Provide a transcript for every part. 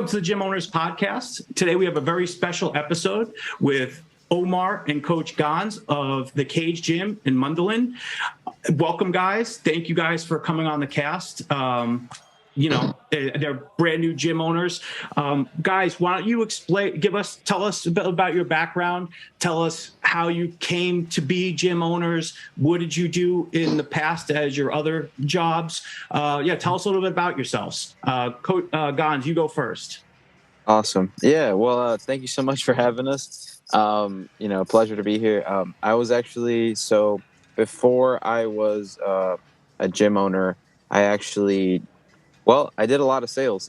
to the Gym Owners Podcast. Today we have a very special episode with Omar and Coach Gonz of the Kage Gym in Mundelein. Welcome, guys. Thank you guys for coming on the cast. They're brand new gym owners. Guys, why don't you tell us a bit about your background. Tell us how you came to be gym owners. What did you do in the past as your other jobs? Tell us a little bit about yourselves. Coach Gonz, you go first. Awesome. Yeah. Well, thank you so much for having us. Pleasure to be here. I was actually, before I was a gym owner, I did a lot of sales.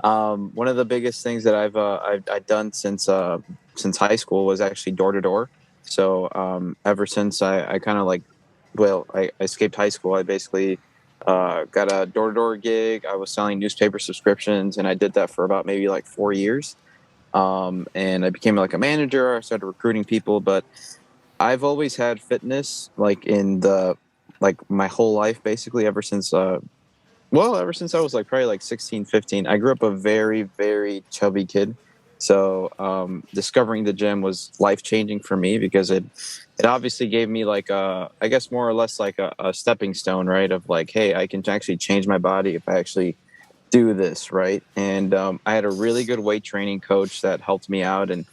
One of the biggest things that I've done since high school was actually door to door. So ever since I escaped high school, I basically got a door to door gig. I was selling newspaper subscriptions, and I did that for about maybe 4 years. And I became a manager. I started recruiting people, but I've always had fitness in my whole life, basically ever since I was probably 16, 15. I grew up a very, very chubby kid. So discovering the gym was life-changing for me because it obviously gave me more or less a stepping stone, right? Of hey, I can actually change my body if I actually do this, right? And I had a really good weight training coach that helped me out and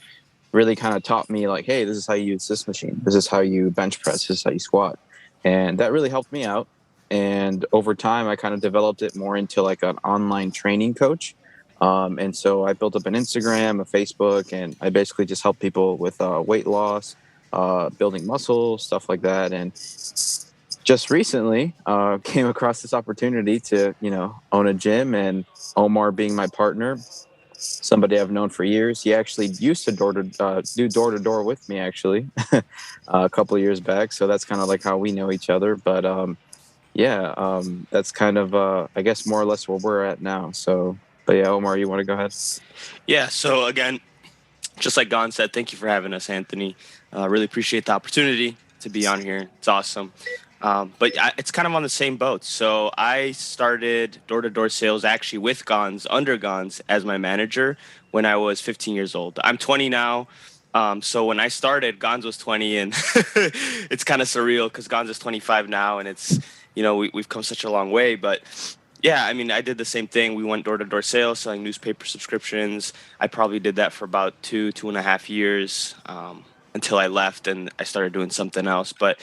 really kind of taught me hey, this is how you use this machine. This is how you bench press. This is how you squat. And that really helped me out. And over time, I kind of developed it more into an online training coach. And so I built up an Instagram, a Facebook, and I basically just help people with weight loss, building muscle, stuff like that. And just recently came across this opportunity to, own a gym, and Omar being my partner, somebody I've known for years. He actually used to do door to door with me actually a couple of years back. So that's kind of how we know each other. But that's kind of, I guess, more or less where we're at now. So, but yeah, Omar, you want to go ahead? Yeah. So again, just like Gon said, thank you for having us, Anthony. Really appreciate the opportunity to be on here. It's awesome. It's kind of on the same boat. So I started door-to-door sales actually with Gonz, under Gonz, as my manager when I was 15 years old. I'm 20 now. So when I started, Gonz was 20, and it's kind of surreal because Gonz is 25 now, and it's, we've come such a long way. But yeah, I mean, I did the same thing. We went door-to-door sales, selling newspaper subscriptions. I probably did that for about 2.5 years until I left and I started doing something else. But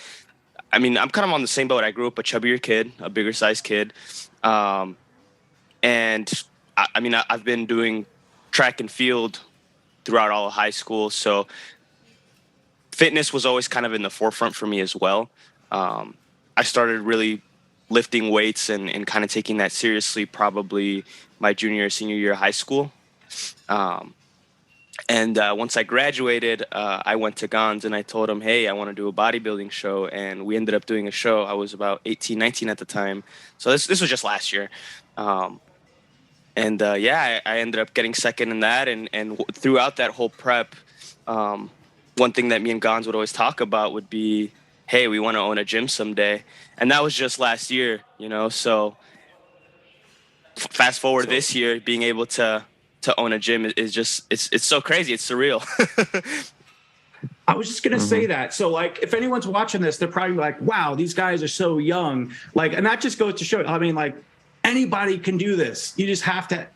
I mean, I'm kind of on the same boat. I grew up a chubbier kid, a bigger sized kid. I've been doing track and field throughout all of high school. So fitness was always kind of in the forefront for me as well. I started really lifting weights and kind of taking that seriously probably my junior or senior year of high school. Once I graduated, I went to Gonz and I told him, hey, I want to do a bodybuilding show. And we ended up doing a show. I was about 18, 19 at the time. So this was just last year. I ended up getting second in that. And throughout that whole prep, one thing that me and Gonz would always talk about would be, hey, we want to own a gym someday. And that was just last year, so fast forward this year, being able to own a gym is just, it's so crazy. It's surreal. I was just going to say that. So if anyone's watching this, they're probably wow, these guys are so young. And that just goes to show, I mean, anybody can do this. You just have to,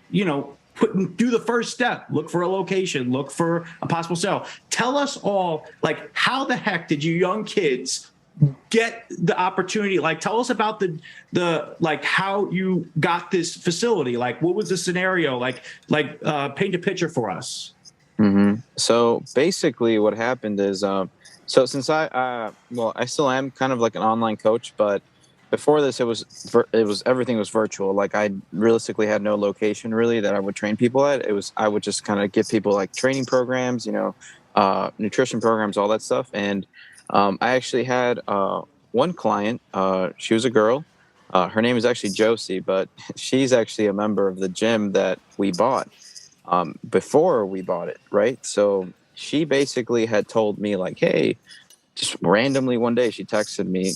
do the first step, look for a location, look for a possible sale. Tell us all, how the heck did you young kids get the opportunity? Tell us about the how you got this facility. What was the scenario? Paint a picture for us. Mm-hmm. So basically what happened is, since I still am kind of an online coach, but before this, everything was virtual. I realistically had no location really that I would train people at. I would just kind of give people training programs, nutrition programs, all that stuff. And I actually had one client. She was a girl. Her name is actually Josie, but she's actually a member of the gym that we bought before we bought it, right? So she basically had told me hey, just randomly one day she texted me,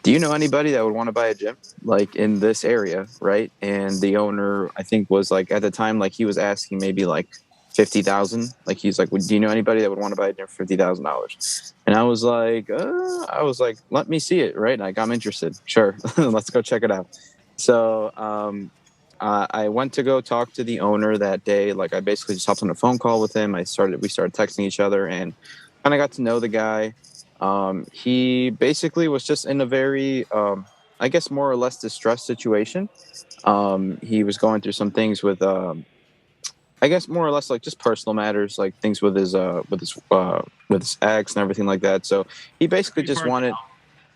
do you know anybody that would want to buy a gym like in this area, right? And the owner, I think, was like at the time, like he was asking maybe like 50,000. Like he's like, do you know anybody that would want to buy a gym for $50,000? And I was like, let me see it, right? Like I'm interested. Sure, let's go check it out. So I went to go talk to the owner that day. Like I basically just hopped on a phone call with him. We started texting each other and kind of got to know the guy. He basically was just in a very, I guess, more or less distressed situation. He was going through some things with, I guess, more or less like just personal matters, like things with his ex and everything like that. So he basically just wanted,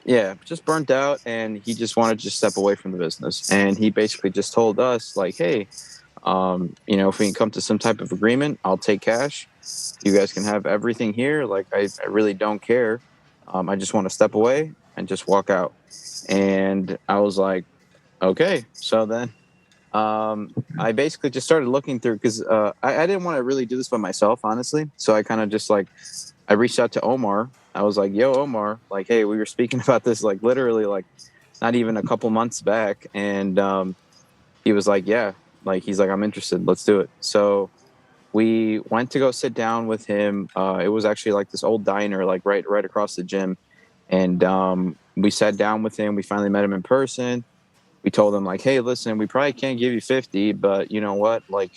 yeah, just burnt out, and he just wanted to just step away from the business. And he basically just told us like, hey, if we can come to some type of agreement, I'll take cash. You guys can have everything here. Like I really don't care. I just want to step away and just walk out. And I was like, okay. So then I basically just started looking through because I didn't want to really do this by myself, honestly. So I kind of just like, I reached out to Omar. I was like, yo, Omar, like, hey, we were speaking about this like literally like not even a couple months back. And he was like, yeah, like, he's like, I'm interested. Let's do it. So we went to go sit down with him. It was actually like this old diner, like right across the gym. And we sat down with him. We finally met him in person. We told him like, hey, listen, we probably can't give you 50, but you know what? Like,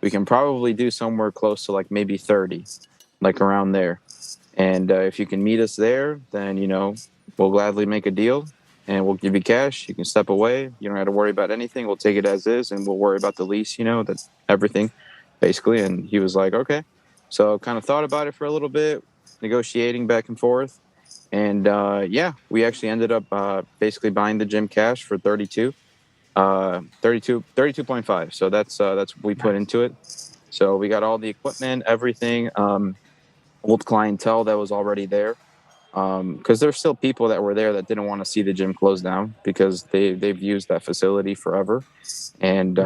we can probably do somewhere close to like maybe 30, like around there. And if you can meet us there, then, we'll gladly make a deal and we'll give you cash. You can step away. You don't have to worry about anything. We'll take it as is and we'll worry about the lease, that's everything basically. And he was like, okay. So kind of thought about it for a little bit, negotiating back and forth. And we actually ended up basically buying the gym cash for 32.5. So that's what we put into it. So we got all the equipment, everything, old clientele that was already there. Because there's still people that were there that didn't want to see the gym close down because they've used that facility forever. And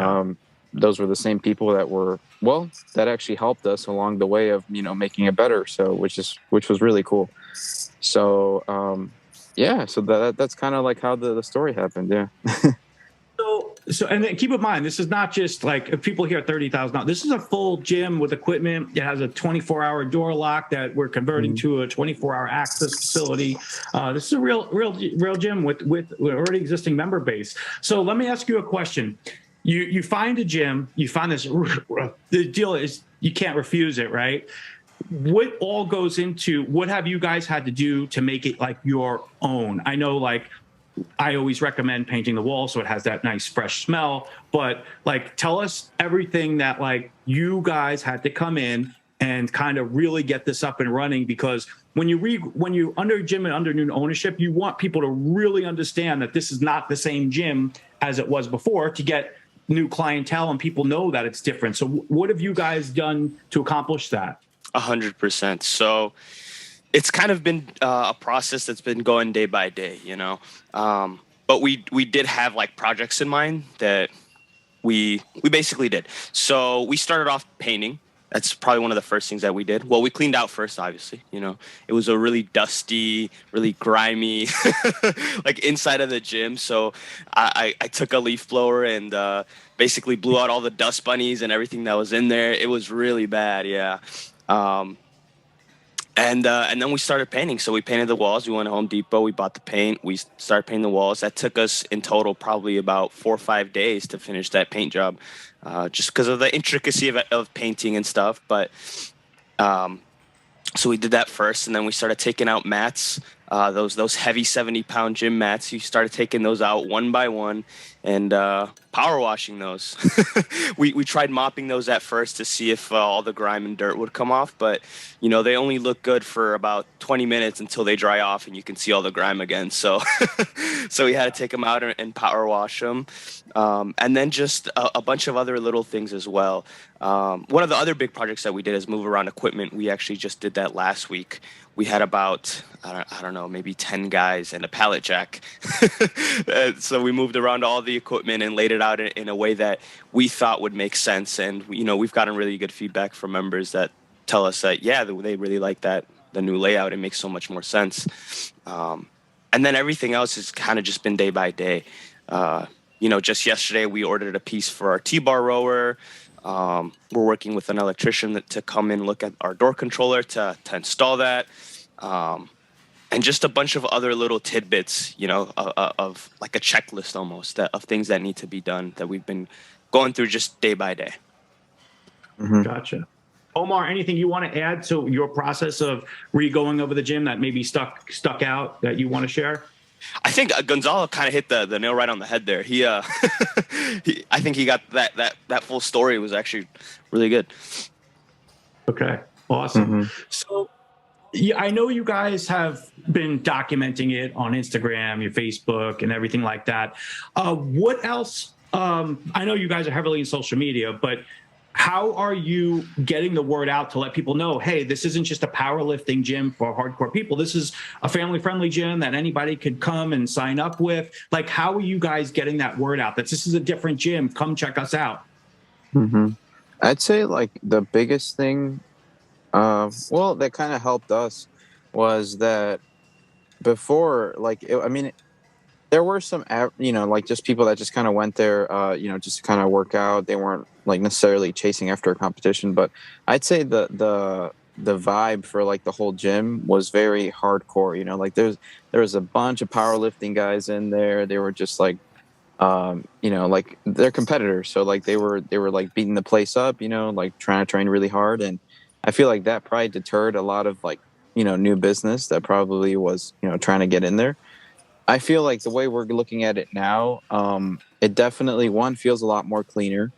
those were the same people that actually helped us along the way of, making it better. So which was really cool. So, so that's kind of like how the story happened. Yeah. So, and then keep in mind, this is not just like if people hear $30,000. This is a full gym with equipment. It has a 24-hour door lock that we're converting to a 24-hour access facility. This is a real gym with already existing member base. So let me ask you a question. You find a gym. You find this. The deal is you can't refuse it, right? What all goes into what have you guys had to do to make it like your own? I know, like, I always recommend painting the wall so it has that nice fresh smell, but like tell us everything that like you guys had to come in and kind of really get this up and running, because when you under gym and under new ownership, you want people to really understand that this is not the same gym as it was before to get new clientele and people know that it's different. So what have you guys done to accomplish that? 100%. So it's kind of been a process that's been going day by day, but we did have like projects in mind that we basically did. So we started off painting. That's probably one of the first things that we did. Well, we cleaned out first, obviously. It was a really dusty, really grimy, like inside of the gym. So I took a leaf blower and basically blew out all the dust bunnies and everything that was in there. It was really bad, yeah. And then we started painting. So we painted the walls. We went to Home Depot. We bought the paint. We started painting the walls. That took us in total probably about 4 or 5 days to finish that paint job, just because of the intricacy of painting and stuff. But so we did that first, and then we started taking out mats. Those heavy 70-pound gym mats. You started taking those out one by one and power washing those. we tried mopping those at first to see if all the grime and dirt would come off, but they only look good for about 20 minutes until they dry off and you can see all the grime again. So so we had to take them out and power wash them, and then just a bunch of other little things as well. One of the other big projects that we did is move around equipment. We actually just did that last week. We had about, I don't know, maybe 10 guys and a pallet jack. So we moved around all the equipment and laid it out in a way that we thought would make sense. And, we've gotten really good feedback from members that tell us that, yeah, they really like that, the new layout. It makes so much more sense. And then everything else has kind of just been day by day. Just yesterday we ordered a piece for our T-bar rower. We're working with an electrician to come in, look at our door controller to install that. And just a bunch of other little tidbits, of like a checklist almost of things that need to be done that we've been going through just day by day. Mm-hmm. Gotcha. Omar, anything you want to add to your process of re-going over the gym that maybe stuck out that you want to share? I think Gonzalo kind of hit the nail right on the head there. I think he got that full story was actually really good. Okay, awesome. Mm-hmm. So, yeah, I know you guys have been documenting it on Instagram, your Facebook, and everything like that. What else? I know you guys are heavily in social media, but how are you getting the word out to let people know, hey, this isn't just a powerlifting gym for hardcore people. This is a family-friendly gym that anybody could come and sign up with. Like, how are you guys getting that word out that this is a different gym? Come check us out. Mm-hmm. I'd say like the biggest thing, that kind of helped us was that before, there were some, just people that just kind of went there, just to kind of work out. They weren't like necessarily chasing after a competition, but I'd say the vibe for like the whole gym was very hardcore. Like there was a bunch of powerlifting guys in there. They were just like, like they're competitors. So like they were like beating the place up, like trying to train really hard. And I feel like that probably deterred a lot of like, new business that probably was, trying to get in there. I feel like the way we're looking at it now, it definitely, one, feels a lot more cleaner.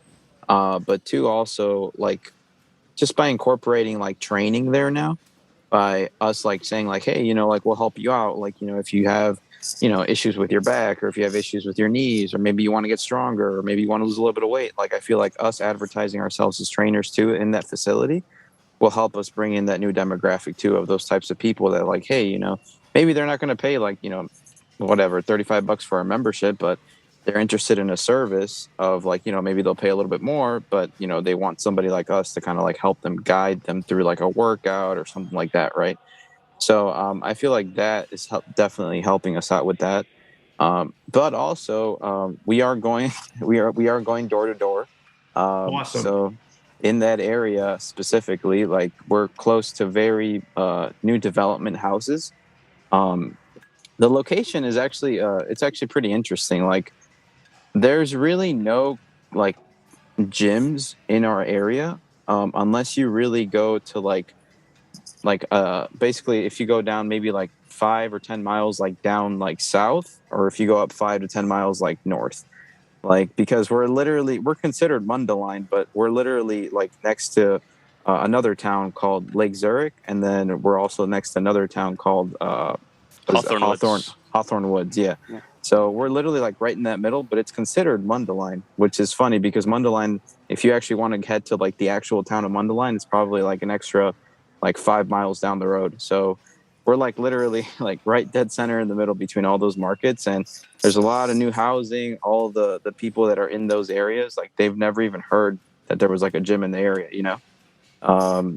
But two, also, like, just by incorporating, like, training there now, by us, like, saying, like, hey, like, we'll help you out. Like, if you have, issues with your back, or if you have issues with your knees, or maybe you want to get stronger, or maybe you want to lose a little bit of weight. Like, I feel like us advertising ourselves as trainers, too, in that facility will help us bring in that new demographic, too, of those types of people that, like, hey, maybe they're not going to pay, like, whatever, $35 for a membership, but they're interested in a service of like, maybe they'll pay a little bit more, but they want somebody like us to kind of like help them, guide them through like a workout or something like that. Right. So I feel like that is definitely helping us out with that. But also we are going door to door. Awesome. So in that area specifically, like we're close to very new development houses. The location is actually it's actually pretty interesting. Like there's really no like gyms in our area unless you really go to like basically if you go down maybe like 5 or 10 miles like down like south, or if you go up 5 to 10 miles like north, like because we're considered Mundelein, but we're literally like next to another town called Lake Zurich, and then we're also next to another town called Hawthorne Woods. Yeah. So we're literally like right in that middle, but it's considered Mundelein, which is funny because Mundelein, if you actually want to head to like the actual town of Mundelein, it's probably like an extra like 5 miles down the road. So we're like literally like right dead center in the middle between all those markets. And there's a lot of new housing. All the people that are in those areas, like they've never even heard that there was like a gym in the area,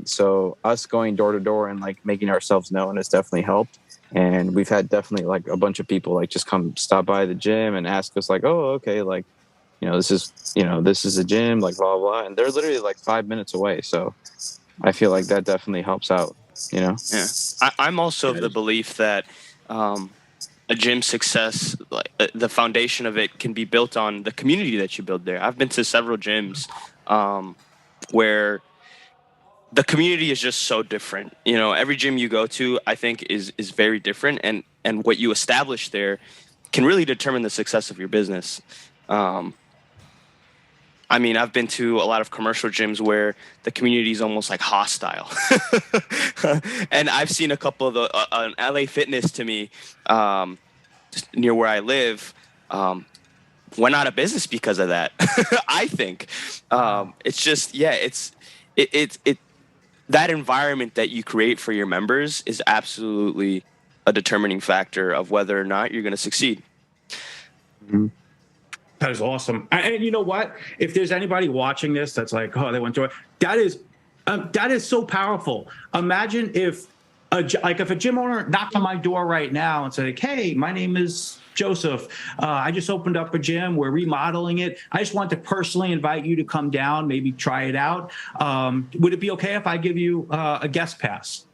So us going door to door and like making ourselves known has definitely helped. And we've had definitely like a bunch of people like just come stop by the gym and ask us like, oh, okay, like, this is a gym, like blah, blah. And they're literally like 5 minutes away. So I feel like that definitely helps out, Yeah. I'm also of the belief that a gym success, like the foundation of it can be built on the community that you build there. I've been to several gyms where the community is just so different. Every gym you go to, I think, is very different, and what you establish there can really determine the success of your business. I mean, I've been to a lot of commercial gyms where the community is almost like hostile, and I've seen a couple of an LA Fitness to me, just near where I live, went out of business because of that. I think it's just it that environment that you create for your members is absolutely a determining factor of whether or not you're going to succeed. Mm-hmm. That is awesome. And you know what? If there's anybody watching this that's like, oh, they went through it, that is so powerful. Imagine if like if a gym owner knocked on my door right now and said, hey, my name is Joseph. I just opened up a gym. We're remodeling it. I just want to personally invite you to come down, maybe try it out. Would it be okay if I give you a guest pass?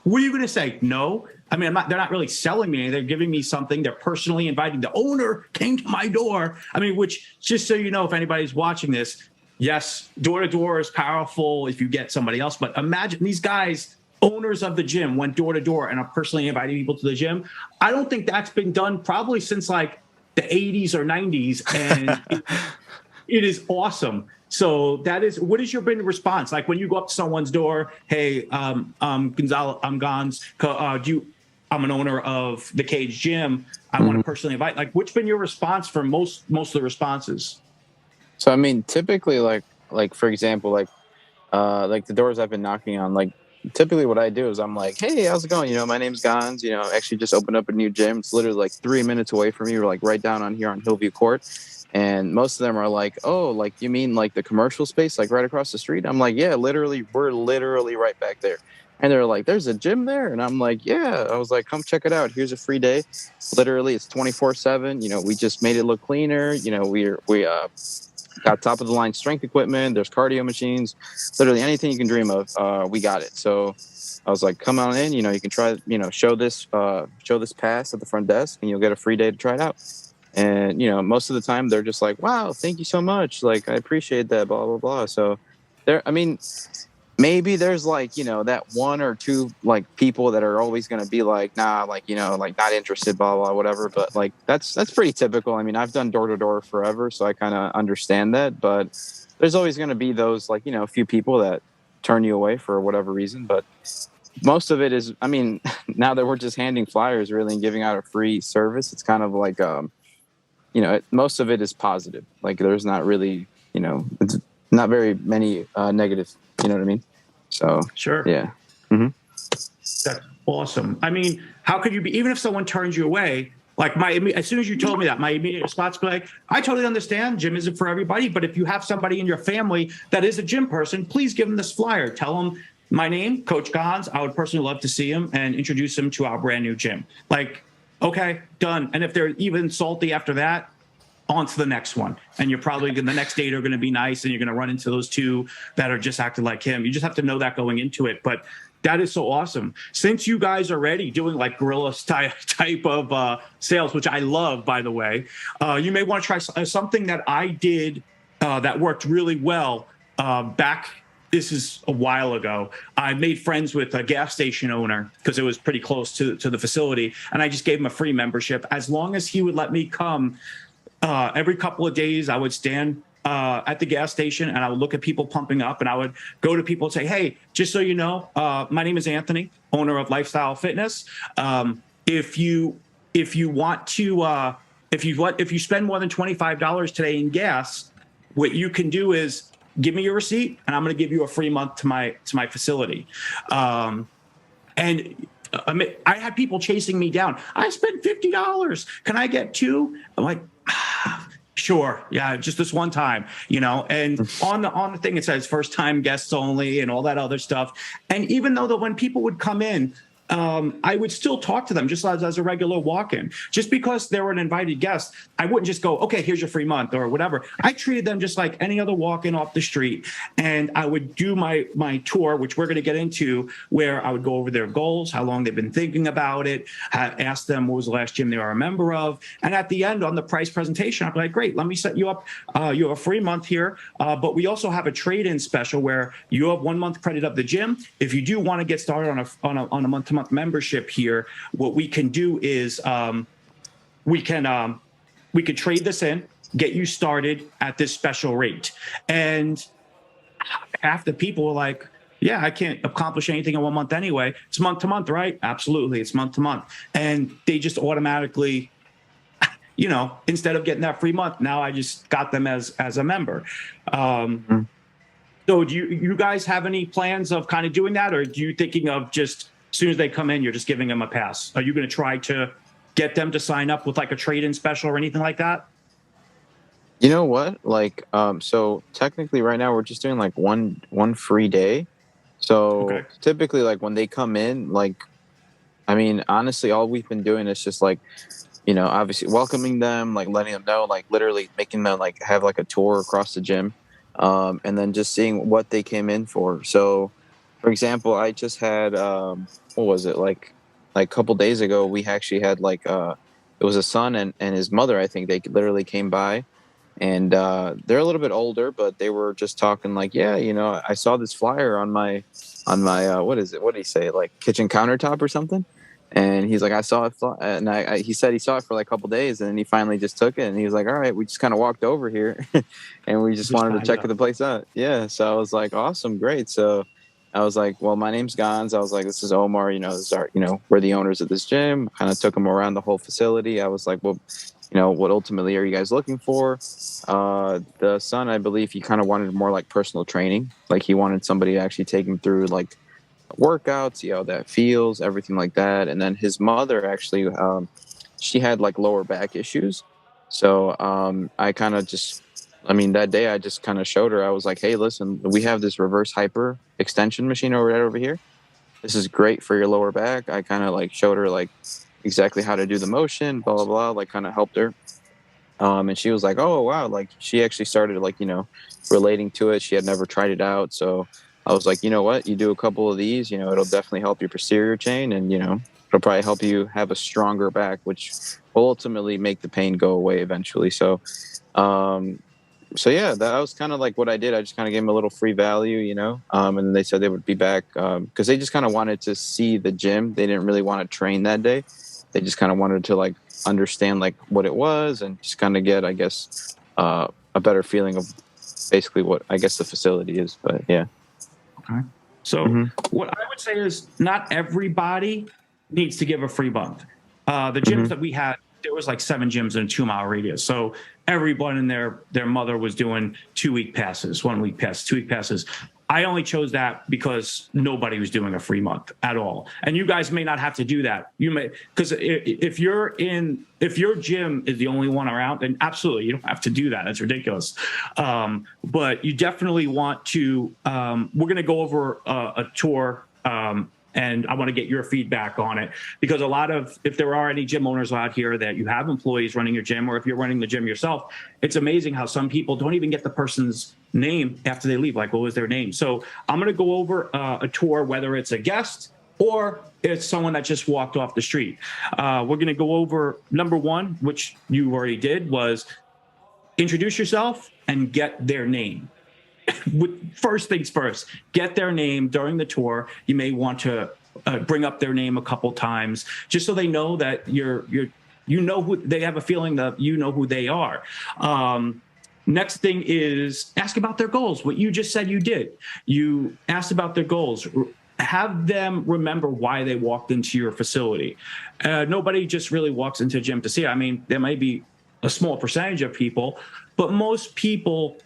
What are you going to say? No. I mean, they're not really selling me. They're giving me something. They're personally inviting. The owner came to my door. I mean, which, just so you know, if anybody's watching this, yes, door to door is powerful if you get somebody else. But imagine these guys, owners of the gym, went door to door and are personally inviting people to the gym. I don't think that's been done probably since like the 80s or 90s. And it is awesome. So that is, what is your been response? Like when you go up to someone's door, hey, Gonzalo, I'm Gonz. I'm an owner of the Kage Gym. I want to personally invite. Like, what's been your response for most of the responses? So I mean, typically, like for example, like the doors I've been knocking on, like typically what I do is I'm like, hey, how's it going? You know, my name's Gonz. You know, actually just opened up a new gym. It's literally like 3 minutes away from you. We're like right down on here on Hillview Court. And most of them are like, oh, like you mean like the commercial space, like right across the street? I'm like, yeah, literally, we're literally right back there. And they're like, there's a gym there? And I'm like, yeah. I was like, come check it out. Here's a free day. Literally, it's 24/7. You know, we just made it look cleaner. You know, we got top of the line strength equipment. There's cardio machines. Literally anything you can dream of, we got it. So I was like, come on in. You know, you can try. You know, show this pass at the front desk, and you'll get a free day to try it out. And, you know, most of the time they're just like, wow, thank you so much. Like, I appreciate that, blah, blah, blah. So I mean, maybe there's like, you know, that one or two like people that are always going to be like, nah, like, you know, like not interested, blah, blah, whatever. But like, that's pretty typical. I mean, I've done door to door forever, so I kind of understand that. But there's always going to be those like, you know, a few people that turn you away for whatever reason. But most of it is, I mean, now that we're just handing flyers really and giving out a free service, it's kind of like, you know, most of it is positive. Like there's not really, you know, it's not very many negative, you know what I mean? So, sure. Yeah. Mm-hmm. That's awesome. I mean, how could you be, even if someone turns you away, like as soon as you told me that, my immediate response would be like, I totally understand gym isn't for everybody, but if you have somebody in your family that is a gym person, please give them this flyer. Tell them my name, Coach Gonz. I would personally love to see him and introduce him to our brand new gym. Like, okay, done. And if they're even salty after that, on to the next one. And you're probably the next date are going to be nice, and you're going to run into those two that are just acting like him. You just have to know that going into it. But that is so awesome. Since you guys are already doing like guerrilla type of sales, which I love, by the way, you may want to try something that I did that worked really well back. This is a while ago. I made friends with a gas station owner because it was pretty close to the facility. And I just gave him a free membership. As long as he would let me come every couple of days, I would stand at the gas station and I would look at people pumping up, and I would go to people and say, hey, just so you know, my name is Anthony, owner of Lifestyle Fitness. If you want to, if you spend more than $25 today in gas, what you can do is give me your receipt, and I'm going to give you a free month to my facility. And I had people chasing me down. I spent $50. Can I get two? I'm like, sure. Yeah, just this one time, you know. And on the thing it says first time guests only and all that other stuff. And even though that when people would come in, I would still talk to them just as a regular walk-in. Just because they were an invited guest, I wouldn't just go, okay, here's your free month or whatever. I treated them just like any other walk-in off the street. And I would do my tour, which we're going to get into, where I would go over their goals, how long they've been thinking about it, ask them what was the last gym they were a member of. And at the end, on the price presentation, I'd be like, great, let me set you up. You have a free month here, but we also have a trade-in special where you have 1 month credit of the gym. If you do want to get started on a month-to-month membership here, what we can do is we can trade this in, get you started at this special rate. And half the people were like, yeah, I can't accomplish anything in 1 month anyway. It's month to month, right? Absolutely, it's month to month. And they just automatically, you know, instead of getting that free month, now I just got them as a member. So do you guys have any plans of kind of doing that, or do you thinking of just as soon as they come in, you're just giving them a pass? Are you going to try to get them to sign up with like a trade-in special or anything like that? You know what? Like, so technically right now we're just doing like one free day. So Okay. typically, like when they come in, like, I mean, honestly, all we've been doing is just like, obviously welcoming them, like letting them know, like literally making them like have like a tour across the gym, and then just seeing what they came in for. So, for example, I just had what was it like a couple days ago? We actually had like it was a son and his mother. I think they literally came by, and they're a little bit older, but they were just talking like, yeah, I saw this flyer on my what is it? What did he say? Like kitchen countertop or something? And he's like, I saw it, and he said he saw it for like a couple days, and then he finally just took it, and he was like, all right, we just kind of walked over here, and we just wanted to check the place out. Yeah, so I was like, awesome, great. So I was like, well, my name's Gonz. I was like, this is Omar. This is our, we're the owners of this gym. Kind of took him around the whole facility. I was like, well, what ultimately are you guys looking for? The son, I believe, he kind of wanted more like personal training. Like he wanted somebody to actually take him through like workouts, see how that feels, everything like that. And then his mother actually, she had like lower back issues. So I kind of just, I mean, that day I just kind of showed her, I was like, hey, listen, we have this reverse hyper extension machine over here. This is great for your lower back. I kind of like showed her like exactly how to do the motion, blah, blah, blah, like kind of helped her. And she was like, oh, wow. Like she actually started like, relating to it. She had never tried it out. So I was like, you know what, you do a couple of these, it'll definitely help your posterior chain and, it'll probably help you have a stronger back, which will ultimately make the pain go away eventually. So, yeah, that was kind of like what I did. I just kind of gave them a little free value, and they said they would be back because they just kind of wanted to see the gym. They didn't really want to train that day. They just kind of wanted to like understand like what it was and just kind of get, I guess, a better feeling of basically what I guess the facility is. But yeah. Okay. So what I would say is not everybody needs to give a free month. The gyms that we had, there was like 7 gyms in a 2-mile radius. So everyone and their mother was doing 2-week passes, 1-week passes, 2-week passes. I only chose that because nobody was doing a free month at all. And you guys may not have to do that. You may, because if your gym is the only one around, then absolutely you don't have to do that. That's ridiculous. But you definitely want to. We're going to go over a tour. And I want to get your feedback on it because if there are any gym owners out here that you have employees running your gym, or if you're running the gym yourself, it's amazing how some people don't even get the person's name after they leave. Like, what was their name? So I'm going to go over a tour, whether it's a guest or it's someone that just walked off the street. We're going to go over number 1, which you already did, was introduce yourself and get their name. First things first, get their name during the tour. You may want to bring up their name a couple times just so they know that who they have a feeling that you know who they are. Next thing is ask about their goals. What you just said you did. You asked about their goals. Have them remember why they walked into your facility. Nobody just really walks into a gym to see it. I mean, there may be a small percentage of people, but most people,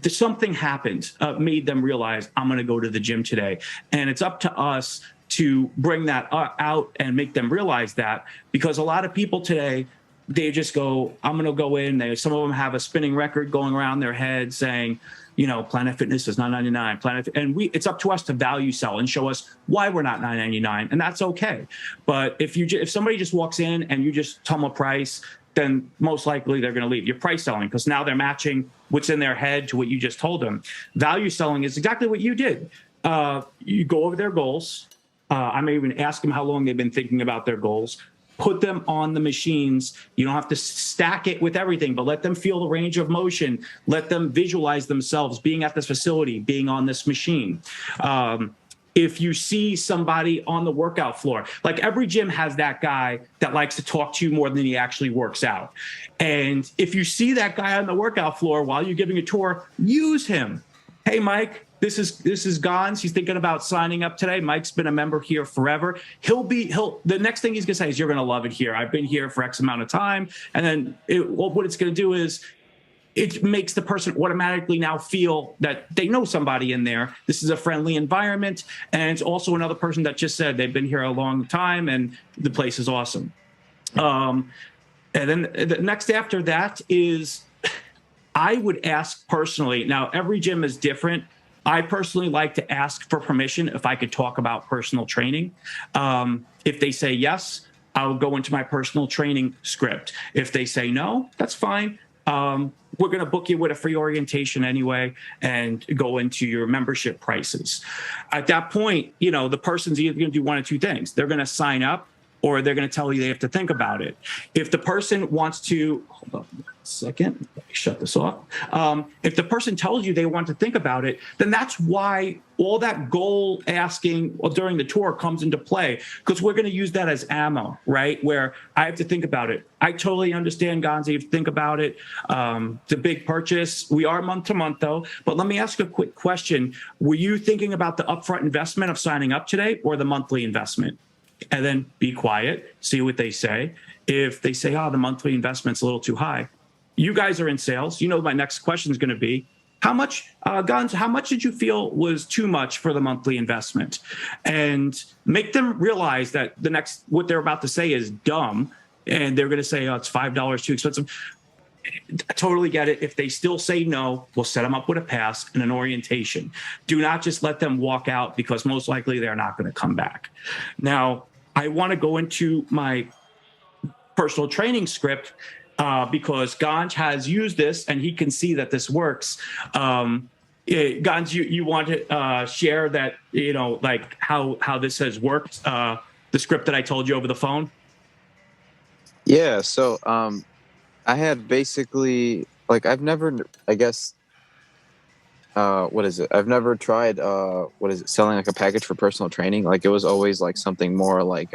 something happened, made them realize I'm going to go to the gym today. And it's up to us to bring that out and make them realize that, because a lot of people today, they just go, I'm going to go in. Some of them have a spinning record going around their head saying, Planet Fitness is $9.99. And it's up to us to value sell and show us why we're not $9.99, and that's okay. But if somebody just walks in and you just tell them a price, then most likely they're going to leave. You're price selling because now they're matching what's in their head to what you just told them. Value selling is exactly what you did. You go over their goals. I may even ask them how long they've been thinking about their goals. Put them on the machines. You don't have to stack it with everything, but let them feel the range of motion. Let them visualize themselves being at this facility, being on this machine. If you see somebody on the workout floor, like every gym has that guy that likes to talk to you more than he actually works out. And if you see that guy on the workout floor while you're giving a tour, use him. Hey, Mike, this is Gonz. He's thinking about signing up today. Mike's been a member here forever. The next thing he's going to say is, you're going to love it here. I've been here for X amount of time. And then what it's going to do is, it makes the person automatically now feel that they know somebody in there. This is a friendly environment. And it's also another person that just said they've been here a long time and the place is awesome. And then the next after that is, I would ask personally, now every gym is different, I personally like to ask for permission if I could talk about personal training. If they say yes, I'll go into my personal training script. If they say no, that's fine. We're going to book you with a free orientation anyway and go into your membership prices. At that point, the person's either going to do one of two things. They're going to sign up, or they're going to tell you they have to think about it. If the person wants to, hold on a second, let me shut this off. If the person tells you they want to think about it, then that's why all that goal asking during the tour comes into play, because we're going to use that as ammo, right? Where I have to think about it. I totally understand, Gonz, you have to think about it. It's a big purchase. We are month to month though, but let me ask a quick question. Were you thinking about the upfront investment of signing up today or the monthly investment? And then be quiet, see what they say. If they say, the monthly investment's a little too high, you guys are in sales. My next question is going to be, how much, Gonz, how much did you feel was too much for the monthly investment? And make them realize that what they're about to say is dumb. And they're going to say, it's $5 too expensive. I totally get it. If they still say no, we'll set them up with a pass and an orientation. Do not just let them walk out, because most likely they're not going to come back. Now, I want to go into my personal training script because Gonz has used this and he can see that this works. Gonz, you want to share that, like how this has worked, the script that I told you over the phone? Yeah. So, I had basically, like, I've never, I guess, what is it? I've never tried, selling like a package for personal training. Like, it was always like something more like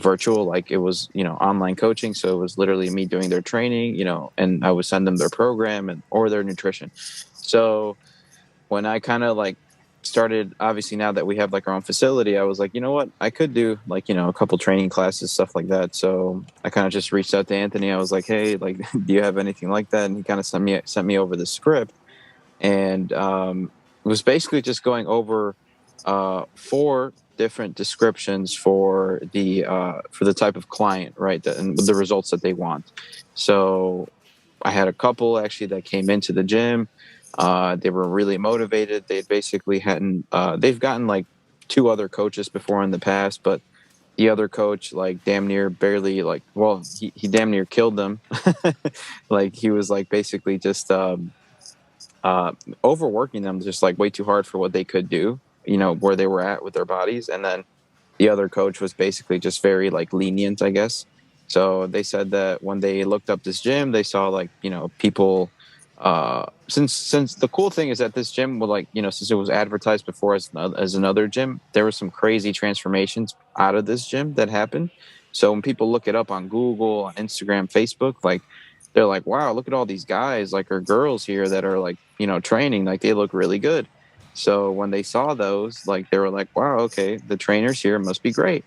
virtual, like it was, online coaching. So it was literally me doing their training, and I would send them their program or their nutrition. So when I kind of like started, obviously now that we have like our own facility, I was like, you know what, I could do like, a couple training classes, stuff like that. So I kind of just reached out to Anthony. I was like, hey, like, do you have anything like that? And he kind of sent me over the script, and it was basically just going over 4 different descriptions for the type of client, right, and the results that they want. So I had a couple actually that came into the gym. They were really motivated. They basically they've gotten like 2 other coaches before in the past, but the other coach like damn near barely he damn near killed them. Like he was like basically just overworking them just like way too hard for what they could do, where they were at with their bodies. And then the other coach was basically just very like lenient, I guess. So they said that when they looked up this gym, they saw like, people, since the cool thing is that this gym would like, since it was advertised before as another gym, there were some crazy transformations out of this gym that happened. So when people look it up on Google, on Instagram, Facebook, like they're like, wow, look at all these guys like or girls here that are like, training, like they look really good. So when they saw those, like they were like, wow, okay, the trainers here must be great.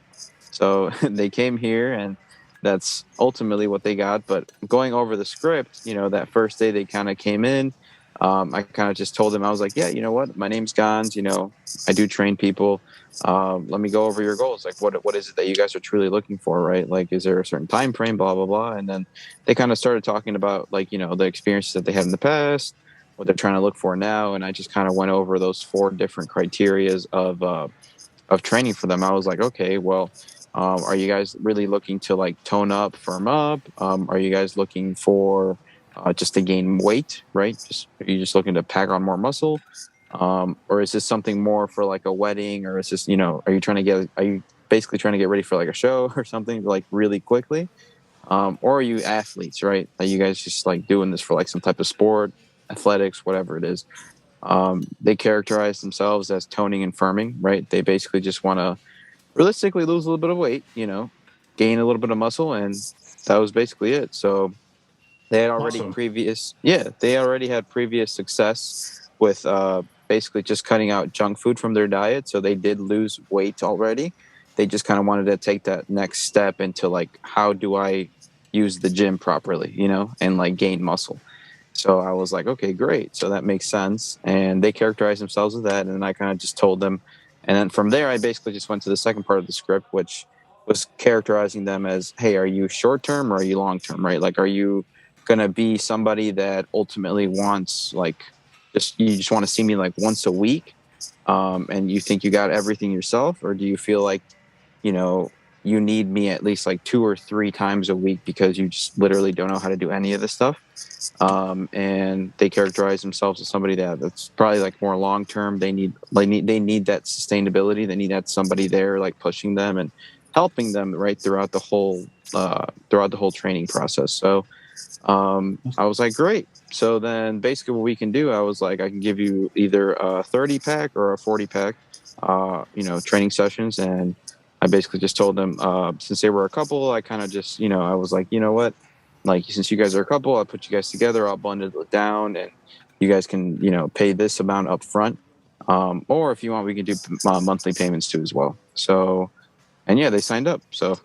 So they came here, and that's ultimately what they got. But going over the script, that first day they kind of came in, I kind of just told them, I was like, yeah, you know what, my name's Gonz, I do train people. Let me go over your goals. Like, what is it that you guys are truly looking for, right? Like, is there a certain time frame, blah, blah, blah. And then they kind of started talking about like, the experiences that they had in the past, what they're trying to look for now. And I just kind of went over those 4 different criterias of training for them. I was like, okay, well, are you guys really looking to like tone up, firm up? Are you guys looking for just to gain weight, right? Are you just looking to pack on more muscle? Or is this something more for like a wedding? Or is this, are you basically trying to get ready for like a show or something like really quickly? Or are you athletes, right? Are you guys just like doing this for like some type of sport, athletics, whatever it is? They characterize themselves as toning and firming, right? They basically just want to realistically lose a little bit of weight, gain a little bit of muscle, and that was basically it. So they had already had previous success with basically just cutting out junk food from their diet. So they did lose weight already. They just kind of wanted to take that next step into like, how do I use the gym properly, and like gain muscle. So I was like, okay, great. So that makes sense. And they characterized themselves as that. And then I kind of just told them. And then from there, I basically just went to the second part of the script, which was characterizing them as, hey, are you short term or are you long term, right? Like, are you going to be somebody that ultimately wants like, you just want to see me like once a week, and you think you got everything yourself, or do you feel like, you know, you need me at least like 2 or 3 times a week because you just literally don't know how to do any of this stuff? And they characterize themselves as somebody that's probably like more long term. They need that sustainability. They need that somebody there like pushing them and helping them right throughout the whole training process. So I was like, great. So then basically what we can do, I was like, I can give you either a 30 pack or a 40 pack, training sessions. And I basically just told them, since they were a couple, I kind of just, I was like, you know what, like, since you guys are a couple, I'll put you guys together, I'll bundle it down, and you guys can, pay this amount up front. Or if you want, we can do monthly payments too as well. So, and yeah, they signed up. So,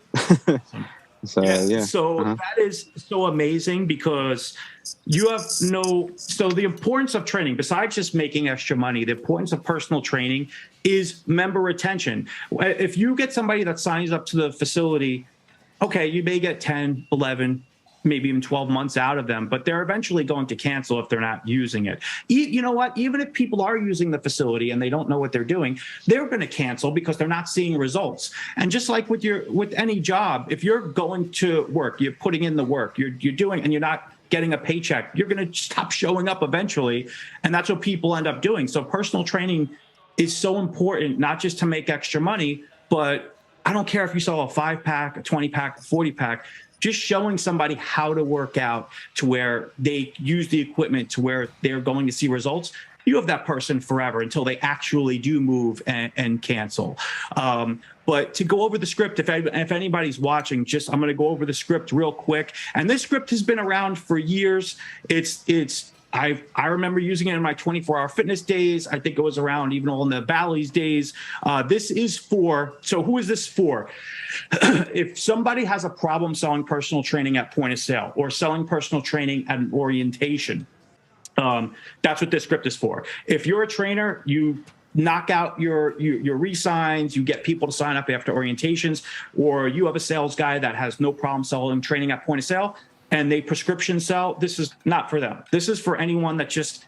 So that is so amazing, because so the importance of training, besides just making extra money, the importance of personal training is member retention. If you get somebody that signs up to the facility, okay, you may get 10, 11, maybe even 12 months out of them, but they're eventually going to cancel if they're not using it. You know what? Even if people are using the facility and they don't know what they're doing, they're going to cancel because they're not seeing results. And just like with any job, if you're going to work, you're putting in the work, you're doing, and you're not getting a paycheck, you're going to stop showing up eventually. And that's what people end up doing. So personal training is so important, not just to make extra money, but I don't care if you sell a 5-pack, a 20-pack, a 40-pack, just showing somebody how to work out to where they use the equipment to where they're going to see results. You have that person forever until they actually do move and cancel. But to go over the script, if anybody's watching, I'm going to go over the script real quick. And this script has been around for years. I remember using it in my 24-hour fitness days. I think it was around even all in the Bally's days. This is so who is this for? If somebody has a problem selling personal training at point of sale or selling personal training at an orientation, that's what this script is for. If you're a trainer, you knock out your re-signs, you get people to sign up after orientations, or you have a sales guy that has no problem selling training at point of sale, and they prescription sell, this is not for them. This is for anyone that just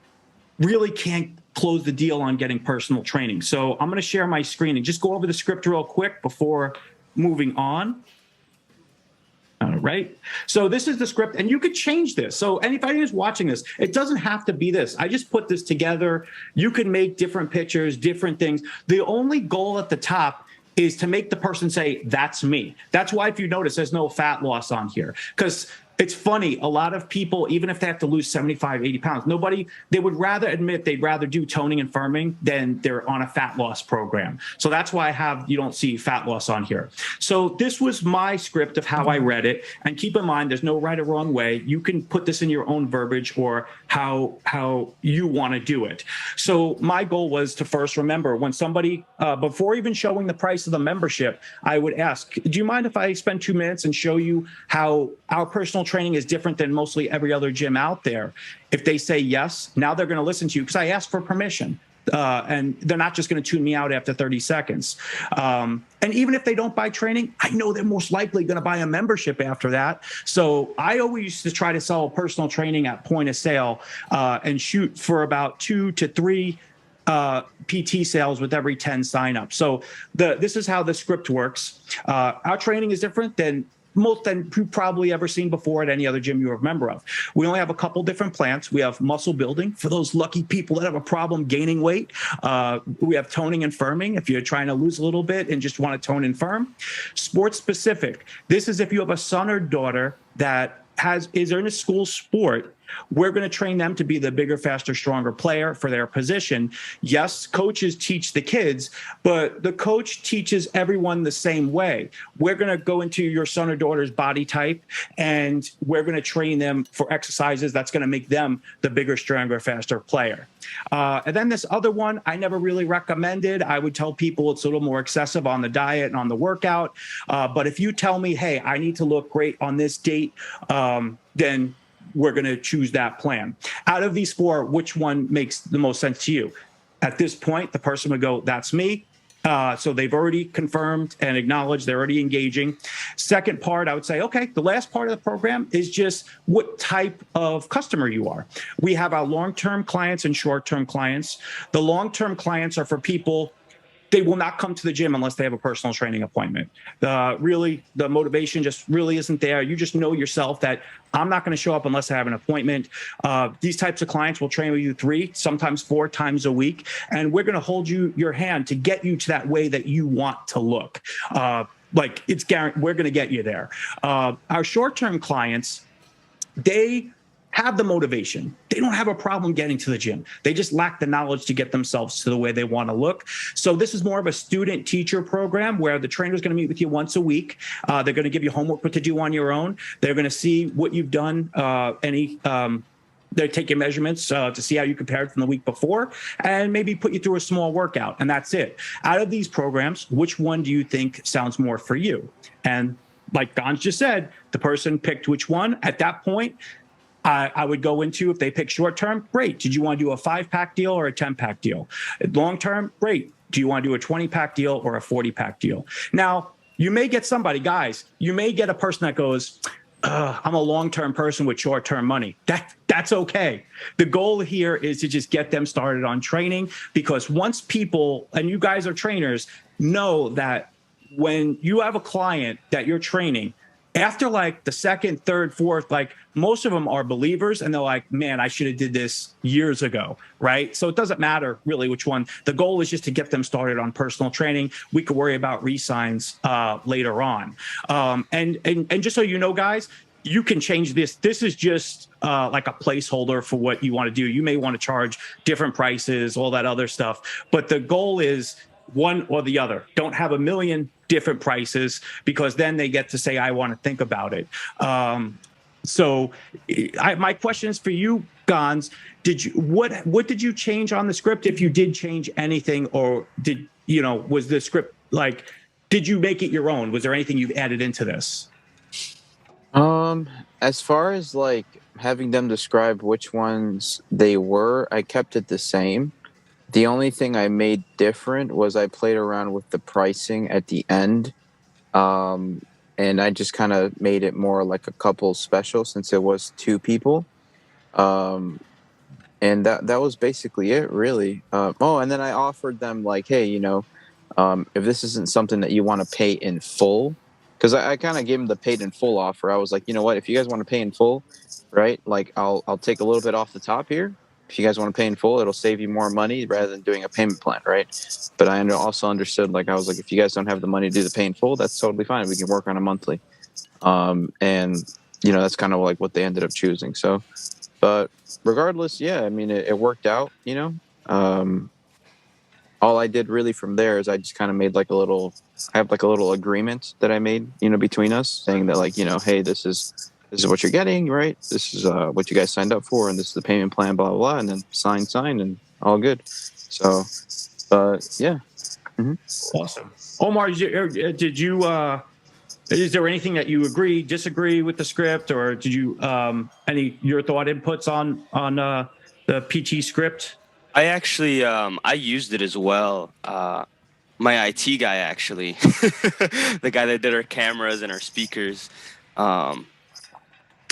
really can't close the deal on getting personal training. So I'm going to share my screen and just go over the script real quick before moving on. All right. So this is the script, and you could change this. So anybody who's watching this, it doesn't have to be this. I just put this together. You can make different pictures, different things. The only goal at the top is to make the person say, that's me. That's why, if you notice, there's no fat loss on here, because it's funny. A lot of people, even if they have to lose 75, 80 pounds, they would rather admit they'd rather do toning and firming than they're on a fat loss program. So that's why you don't see fat loss on here. So this was my script of how I read it. And keep in mind, there's no right or wrong way. You can put this in your own verbiage or how you want to do it. So my goal was to first remember when somebody, before even showing the price of the membership, I would ask, do you mind if I spend 2 minutes and show you how our personal training is different than mostly every other gym out there? If they say yes, now they're going to listen to you because I asked for permission. And they're not just going to tune me out after 30 seconds. And even if they don't buy training, I know they're most likely going to buy a membership after that. So I always used to try to sell personal training at point of sale and shoot for about 2 to 3 PT sales with every 10 signups. So this is how the script works. Our training is different than you've probably ever seen before at any other gym you're a member of. We only have a couple different plans. We have muscle building for those lucky people that have a problem gaining weight. We have toning and firming if you're trying to lose a little bit and just want to tone and firm. Sports specific. This is if you have a son or daughter that is in a school sport. We're going to train them to be the bigger, faster, stronger player for their position. Yes, coaches teach the kids, but the coach teaches everyone the same way. We're going to go into your son or daughter's body type, and we're going to train them for exercises that's going to make them the bigger, stronger, faster player. And then this other one, I never really recommended. I would tell people it's a little more excessive on the diet and on the workout. But if you tell me, hey, I need to look great on this date, then we're going to choose that plan. Out of these 4, which one makes the most sense to you? At this point, the person would go, that's me. So they've already confirmed and acknowledged they're already engaging. Second part, I would say, okay, the last part of the program is just what type of customer you are. We have our long-term clients and short-term clients. The long-term clients are for people, they will not come to the gym unless they have a personal training appointment. Really, the motivation just really isn't there. You just know yourself that I'm not going to show up unless I have an appointment. These types of clients will train with you 3, sometimes 4 times a week, and we're going to hold your hand to get you to that way that you want to look. Like it's guaranteed, we're going to get you there. Our short-term clients, they have the motivation. They don't have a problem getting to the gym. They just lack the knowledge to get themselves to the way they want to look. So this is more of a student-teacher program where the trainer is going to meet with you once a week. They're going to give you homework to do on your own. They're going to see what you've done, they take your measurements to see how you compared from the week before and maybe put you through a small workout, and that's it. Out of these programs, which one do you think sounds more for you? And like Gonz just said, the person picked which one. At that point, I would go into, if they pick short term, great. Did you want to do a 5-pack deal or a 10-pack deal? Long term, great. Do you want to do a 20-pack deal or a 40-pack deal? Now, you may get somebody, guys, you may get a person that goes, I'm a long-term person with short-term money. That's okay. The goal here is to just get them started on training, because once people, and you guys are trainers, know that when you have a client that you're training, after like the second, third, fourth, like most of them are believers and they're like, man, I should have did this years ago, right? So it doesn't matter really which one. The goal is just to get them started on personal training. We could worry about re-signs later on. And just so you know, guys, you can change this. This is just like a placeholder for what you want to do. You may want to charge different prices, all that other stuff. But the goal is one or the other. Don't have a million different prices, because then they get to say, I want to think about it. So my question is for you, Gonz. What did you change on the script? If you did change anything, or was the script did you make it your own? Was there anything you've added into this? As far as like having them describe which ones they were, I kept it the same. The only thing I made different was I played around with the pricing at the end. And I just kind of made it more like a couple special, since it was 2 people. And that was basically it, really. And then I offered them like, hey, if this isn't something that you want to pay in full, because I kind of gave them the paid in full offer. I was like, you know what, if you guys want to pay in full, right, like I'll take a little bit off the top here. If you guys want to pay in full, it'll save you more money rather than doing a payment plan, right? But I also understood, like, I was like, if you guys don't have the money to do the pay in full, that's totally fine. We can work on a monthly. And, that's kind of like what they ended up choosing. So, but regardless, yeah, I mean, it worked out, all I did really from there is I just kind of made I have like a little agreement that I made, between us, saying that like, hey, this is what you're getting, right? This is what you guys signed up for, and this is the payment plan, blah, blah, blah, and then sign, and all good. So, yeah. Mm-hmm. Awesome. Omar, did you, is there anything that you agree, disagree with the script, or did you, your thought inputs on the PT script? I actually, I used it as well. My IT guy, actually, the guy that did our cameras and our speakers,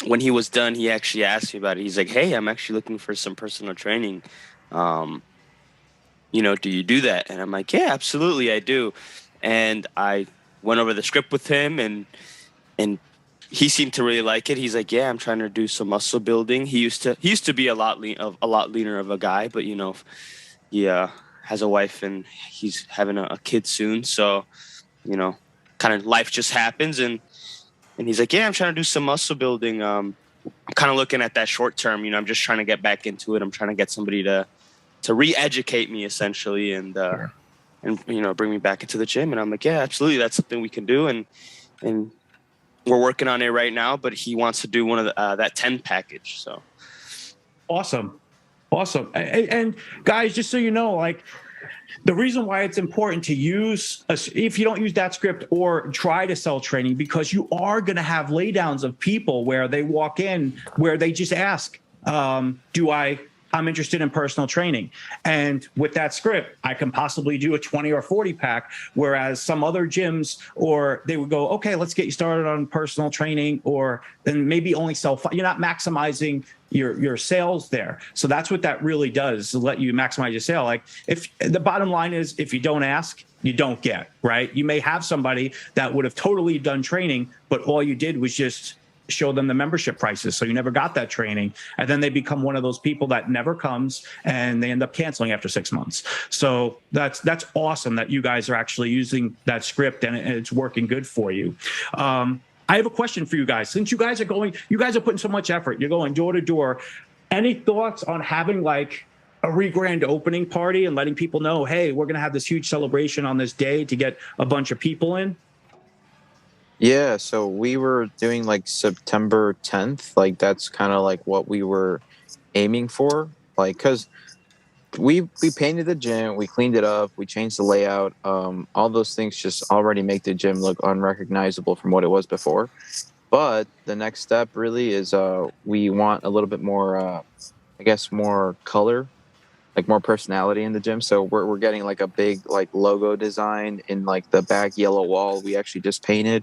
when he was done, he actually asked me about it. He's like, hey, I'm actually looking for some personal training. Do you do that? And I'm like, yeah, absolutely, I do. And I went over the script with him, and he seemed to really like it. He's like, yeah, I'm trying to do some muscle building. He used to be a lot leaner of a guy, but he has a wife and he's having a kid soon. So, kind of life just happens, and he's like, yeah, I'm trying to do some muscle building. I'm kind of looking at that short term. I'm just trying to get back into it. I'm trying to get somebody to re-educate me, essentially, and bring me back into the gym. And I'm like, yeah, absolutely, that's something we can do. And we're working on it right now. But he wants to do one of that 10 package. So awesome. And guys, just so you know, like, the reason why it's important to use, if you don't use that script or try to sell training, because you are going to have laydowns of people where they walk in, where they just ask, do I I'm interested in personal training. And with that script, I can possibly do a 20 or 40 pack, whereas some other gyms, or they would go, okay, let's get you started on personal training, or then maybe only sell. You're not maximizing your sales there. So that's what that really does, to let you maximize your sale. Like, if the bottom line is, if you don't ask, you don't get, right? You may have somebody that would have totally done training, but all you did was just show them the membership prices. So you never got that training. And then they become one of those people that never comes, and they end up canceling after 6 months. So that's awesome that you guys are actually using that script, and it's working good for you. I have a question for you guys. Since you guys are putting so much effort, you're going door to door. Any thoughts on having like a Re-Grand Opening party and letting people know, hey, we're going to have this huge celebration on this day to get a bunch of people in? Yeah, so we were doing like September 10th. Like, that's kind of like what we were aiming for. Like, because we painted the gym, we cleaned it up, we changed the layout. All those things just already make the gym look unrecognizable from what it was before. But the next step really is we want a little bit more, I guess, more color, like more personality in the gym. So we're getting like a big like logo design in like the back yellow wall we actually just painted.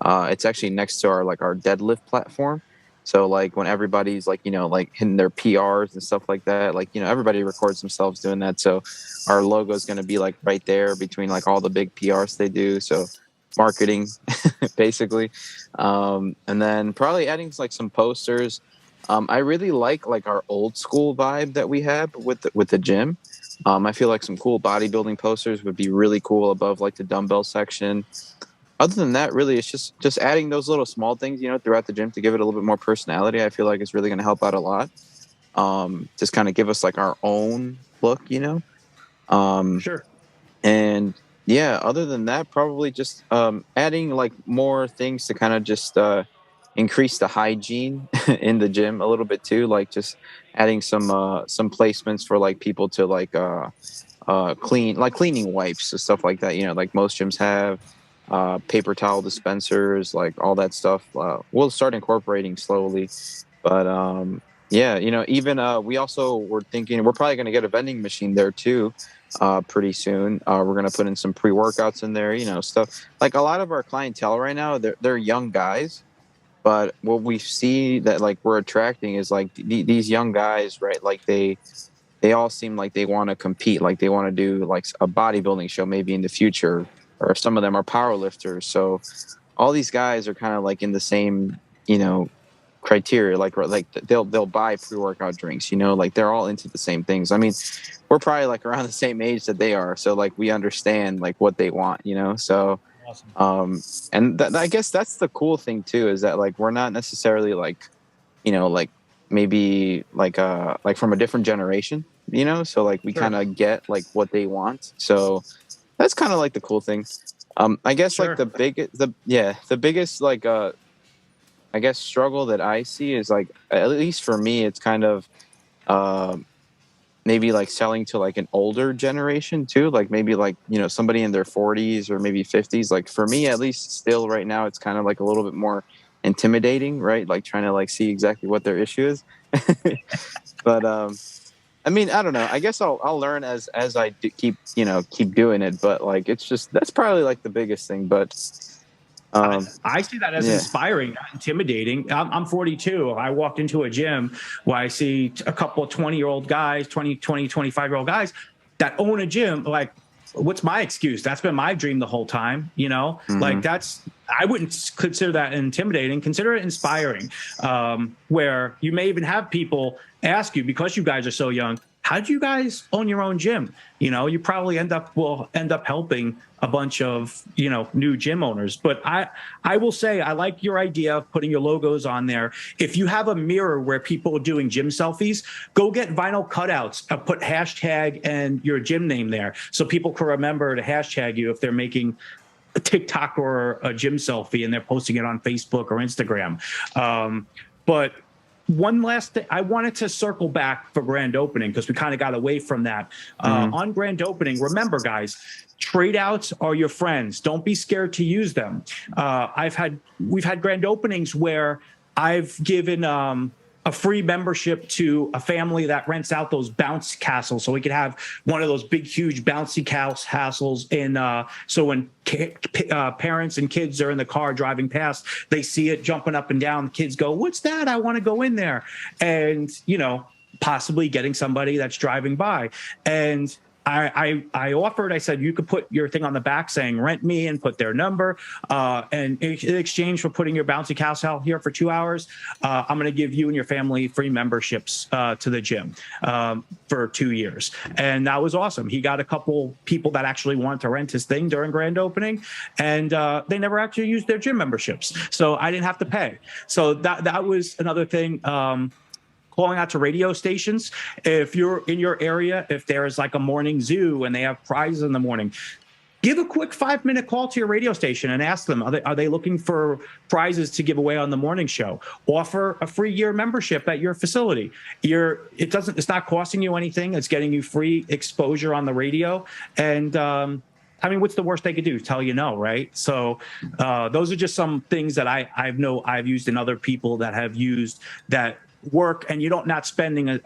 It's actually next to our deadlift platform. So like when everybody's like, like hitting their PRs and stuff like that, like, everybody records themselves doing that. So our logo is going to be like right there between like all the big PRs they do. So marketing basically. And then probably adding like some posters. I really like our old school vibe that we have with the gym. I feel like some cool bodybuilding posters would be really cool above like the dumbbell section. Other than that, really, it's just adding those little small things, throughout the gym to give it a little bit more personality. I feel like it's really going to help out a lot. Just kind of give us like our own look, Sure. And yeah, other than that, probably just adding like more things to kind of just increase the hygiene in the gym a little bit too. Like just adding some placements for like people to like clean, like cleaning wipes and stuff like that. Like most gyms have. Paper towel dispensers, like all that stuff. We'll start incorporating slowly, but yeah, even we also were thinking we're probably going to get a vending machine there too, pretty soon. We're going to put in some pre-workouts in there, stuff like a lot of our clientele right now. They're young guys, but what we see that like we're attracting is like these young guys, right? Like they all seem like they want to compete, like they want to do like a bodybuilding show maybe in the future. Or some of them are power lifters. So all these guys are kind of like in the same, criteria. Like they'll buy pre-workout drinks, like they're all into the same things. I mean, we're probably like around the same age that they are. So like we understand like what they want, so, Awesome. and I guess that's the cool thing too, is that like, we're not necessarily like, like maybe like from a different generation, so like we Sure. kind of get like what they want. So that's kind of like the cool thing. I guess Sure. like the biggest like I guess struggle that I see is like, at least for me, it's kind of maybe like selling to like an older generation too, like maybe like somebody in their 40s or maybe 50s. Like for me at least, still right now, it's kind of like a little bit more intimidating, right? Like trying to like see exactly what their issue is. But I mean, I don't know. I guess I'll learn as I keep doing it. But like, it's just, that's probably like the biggest thing. But I see that as inspiring, not intimidating. I'm 42. I walked into a gym where I see a couple of 20-year-old guys, 25-year-old guys that own a gym. Like, what's my excuse? That's been my dream the whole time, like I wouldn't consider that intimidating. Consider it inspiring, where you may even have people ask you, because you guys are so young, how do you guys own your own gym? You probably will end up helping a bunch of, new gym owners. But I will say, I like your idea of putting your logos on there. If you have a mirror where people are doing gym selfies, go get vinyl cutouts, put hashtag and your gym name there, so people can remember to hashtag you if they're making a TikTok or a gym selfie and they're posting it on Facebook or Instagram. But one last thing, I wanted to circle back for grand opening, because we kind of got away from that. On grand opening, remember, guys, trade outs are your friends. Don't be scared to use them. We've had grand openings where I've given a a free membership to a family that rents out those bounce castles. So we could have one of those big, huge bouncy castles. So when parents and kids are in the car driving past, they see it jumping up and down. The kids go, "What's that? I want to go in there." And, possibly getting somebody that's driving by. And I offered, I said, you could put your thing on the back saying rent me and put their number. And in exchange for putting your bouncy castle out here for 2 hours, I'm going to give you and your family free memberships to the gym for 2 years. And that was awesome. He got a couple people that actually wanted to rent his thing during grand opening, and they never actually used their gym memberships. So I didn't have to pay. So that was another thing. Calling out to radio stations. If you're in your area, if there's like a morning zoo and they have prizes in the morning, give a quick 5-minute call to your radio station and ask them, are they looking for prizes to give away on the morning show? Offer a free year membership at your facility. It's not costing you anything. It's getting you free exposure on the radio. And what's the worst they could do? Tell you no, right? So those are just some things that I've used in other people that have used that work, and you're not spending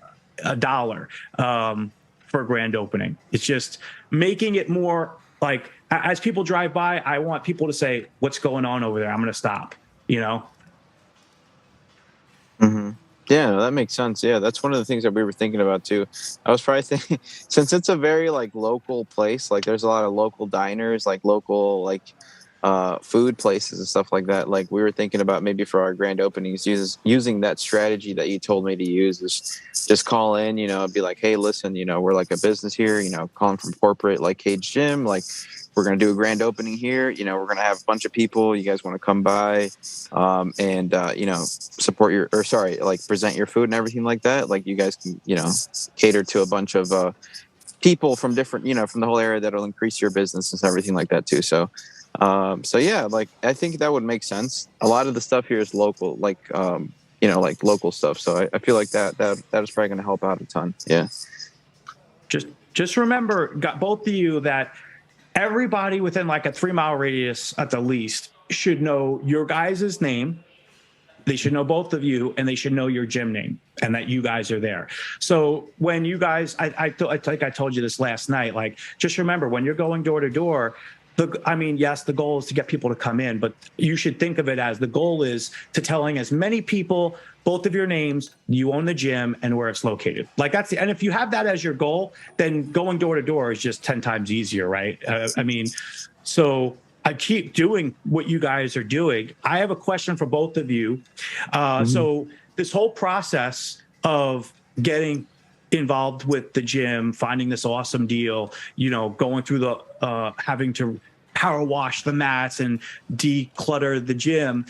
a dollar for grand opening. It's just making it more like, as people drive by, I want people to say, "What's going on over there? I'm going to stop." Mm-hmm. Yeah, no, that makes sense. Yeah, that's one of the things that we were thinking about too. I was probably thinking, since it's a very local place, there's a lot of local diners, local food places and stuff like that. We were thinking about maybe for our grand openings, using that strategy that you told me to use, is just call in, be like, "Hey, listen, we're a business here, calling from corporate, Kage Gym, we're going to do a grand opening here. We're going to have a bunch of people. You guys want to come by, and support present your food and everything like that. You guys can, cater to a bunch of people from different, from the whole area that'll increase your business and everything like that too." So yeah, I think that would make sense. A lot of the stuff here is local, local stuff. So I feel like that is probably going to help out a ton. Yeah. Just remember, both of you, that everybody within a 3-mile radius at the least should know your guys' name. They should know both of you, and they should know your gym name and that you guys are there. So when you guys, I think I told you this last night, just remember, when you're going door to door, yes, the goal is to get people to come in, but you should think of it as the goal is to telling as many people both of your names, you own the gym, and where it's located. And if you have that as your goal, then going door to door is just 10 times easier, right? So I keep doing what you guys are doing. I have a question for both of you. So this whole process of getting involved with the gym, finding this awesome deal, going through the having to power wash the mats and declutter the gym.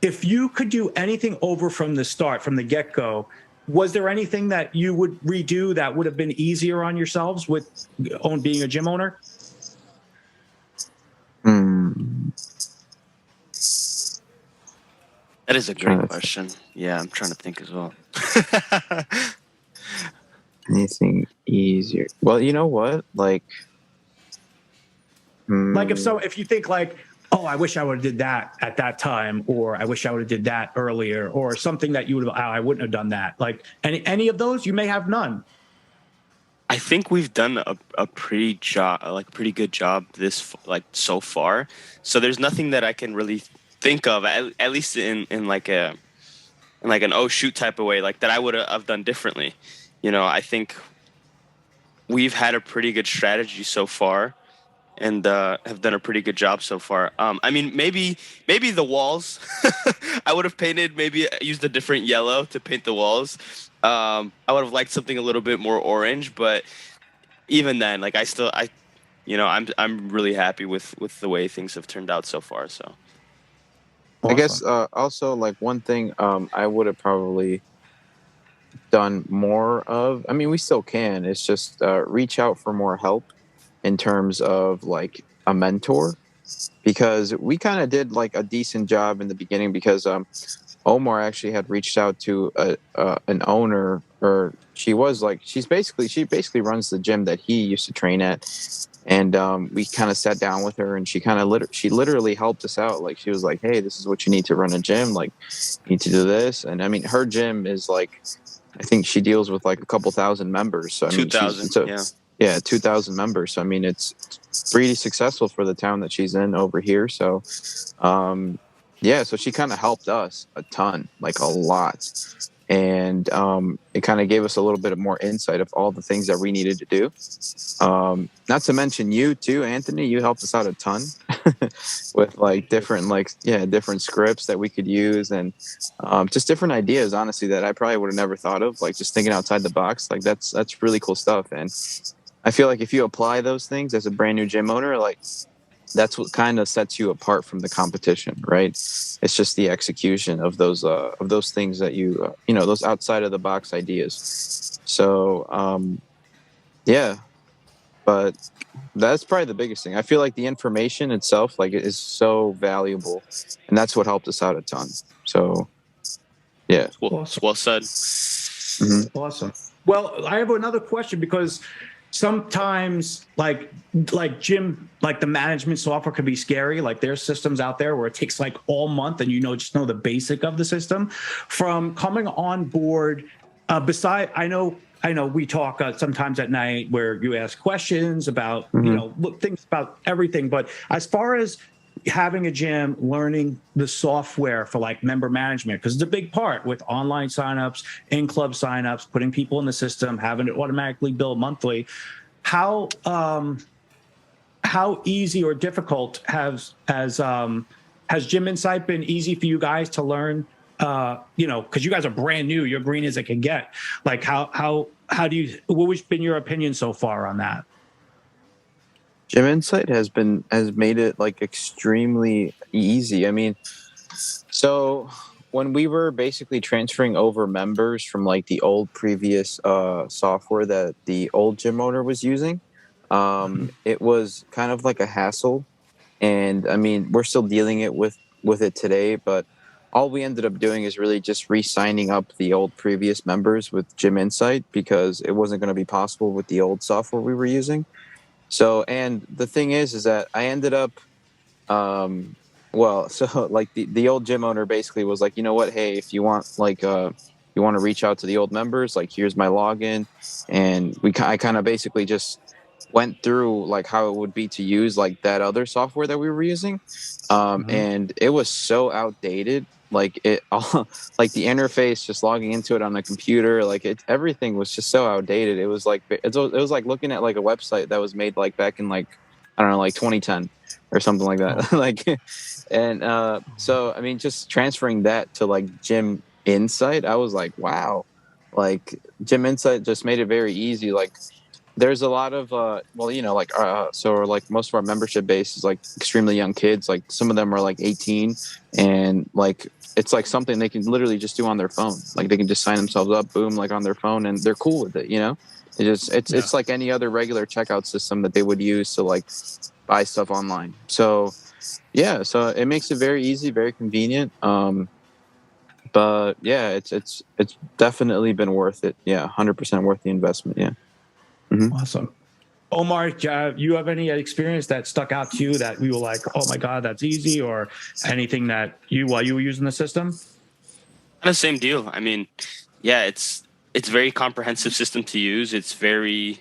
If you could do anything over from the start, from the get-go, was there anything that you would redo that would have been easier on yourselves with being a gym owner? That is a great question. Yeah, I'm trying to think as well. Anything easier? Well, you know what? If you think oh, I wish I would have did that at that time, or I wish I would have did that earlier, or something that you would have, I wouldn't have done that. Any of those, you may have none. I think we've done a pretty good job this so far. So there's nothing that I can really think of, at least in an oh shoot type of way, that I would have done differently. I think we've had a pretty good strategy so far, and have done a pretty good job so far. Maybe the walls, I would have painted, maybe used a different yellow to paint the walls. I would have liked something a little bit more orange, but even then, I'm really happy with the way things have turned out so far. So awesome. I guess also one thing I would have probably done more of, we still can, it's just reach out for more help in terms of a mentor, because we kind of did a decent job in the beginning, because Omar actually had reached out to an owner or she basically runs the gym that he used to train at. And we kind of sat down with her, and she literally helped us out. Like, she was like, "Hey, this is what you need to run a gym. Like, you need to do this." And I mean, her gym is like, I think she deals with like a couple thousand members. So I mean, 2,000. yeah, 2,000 members. So I mean, it's pretty successful for the town that she's in over here. So, yeah, so she kind of helped us a ton, like a lot. And it kind of gave us a little bit of more insight of all the things that we needed to do. Not to mention you too, Anthony. You helped us out a ton with like different scripts that we could use, and just different ideas. Honestly, that I probably would have never thought of. Like, just thinking outside the box. Like, that's really cool stuff. And I feel like if you apply those things as a brand new gym owner, like, that's what kind of sets you apart from the competition, right? It's just the execution of those things that you those outside of the box ideas. So yeah, but that's probably the biggest thing. I feel like the information itself, like, it is so valuable, and that's what helped us out a ton. So yeah, well said. Mm-hmm. Awesome. Well, I have another question, because sometimes like gym, like the management software could be scary. Like, there's systems out there where it takes like all month, and just know the basic of the system. From coming on board, I know we talk sometimes at night where you ask questions about things about everything, but as far as having a gym, learning the software for like member management, because it's a big part with online signups, in-club signups, putting people in the system, having it automatically bill monthly. How easy or difficult has Gym Insight been easy for you guys to learn? Because you guys are brand new, you're green as it can get. Like, what has been your opinion so far on that? Gym Insight has made it like extremely easy. I mean, so when we were basically transferring over members from like the old previous software that the old gym owner was using, it was kind of like a hassle. And I mean, we're still dealing with it today, but all we ended up doing is really just re-signing up the old previous members with Gym Insight, because it wasn't going to be possible with the old software we were using. So, and the thing is that I ended up, like the old gym owner basically was like, you know what, hey, if you want, like, you want to reach out to the old members, like, here's my login. And I kind of basically just went through like how it would be to use like that other software that we were using. And it was so outdated. Like, it all, like the interface, just logging into it on the computer, like everything was just so outdated. It was like like looking at like a website that was made like back in like, I don't know, like 2010 or something like that. Like, and so I mean, just transferring that to like Gym Insight, I was like, wow, like Gym Insight just made it very easy. Like, there's a lot of so like most of our membership base is like extremely young kids. Like, some of them are like 18, and like it's like something they can literally just do on their phone. Like, they can just sign themselves up, boom, like on their phone, and they're cool with it. It's like any other regular checkout system that they would use to like buy stuff online. So yeah, so it makes it very easy, very convenient. But yeah, it's definitely been worth it. Yeah, 100% worth the investment. Yeah. Mm-hmm. Awesome. Omar, you have any experience that stuck out to you that we were like, oh my God, that's easy, or anything that while you were using the system? Kind of same deal. I mean, yeah, it's a very comprehensive system to use. It's very